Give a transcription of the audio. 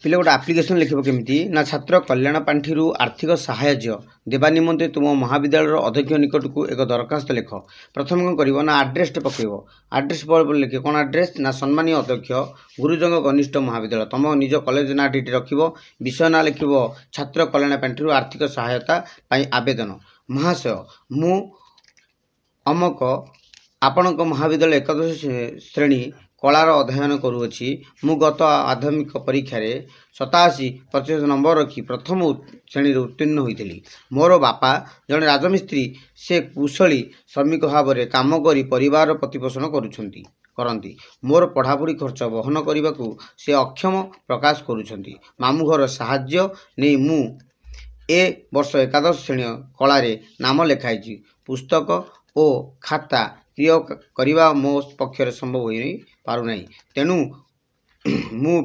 पिले गोटे आप्लिकेसन लिख केमी ना छात्र कल्याण पांठि आर्थिक सहाय्य देवा निमंते तुम महाविद्यालय अध्यक्ष निकट को एक दरखास्त लिख। प्रथम कौन कर ना आड्रेस पकड़ आड्रेस लिखे कौन आड्रेस ना सम्मानीय अध्यक्ष गुरुजंग घनिष्ठ महाविद्यालय तुम निज कॉलेज ना रख विषय ना लिख छात्र कल्याण पांठि आर्थिक सहायता आवेदन। महाशय मु अमक आपण महाविद्यालय एकादश श्रेणी कलार अध्ययन करुँची। मु गत आधमिक परीक्षा 87% नंबर रखी प्रथम श्रेणी उत्तीर्ण होती। मोर बापा जड़े राजमिस्त्री से कुशली श्रमिक भाव में काम कर परिवार प्रतिपोषण करती। मोर पढ़ापढ़ी खर्च वहन करने को से अक्षम प्रकाश करुँच। मामू घर साहाय्य नहीं मु ए वर्ष एकादश श्रेणी कलार नाम लिखाई। पुस्तक और खाता क्रिय करने मो पक्षर संभव हो पारना तेणु मु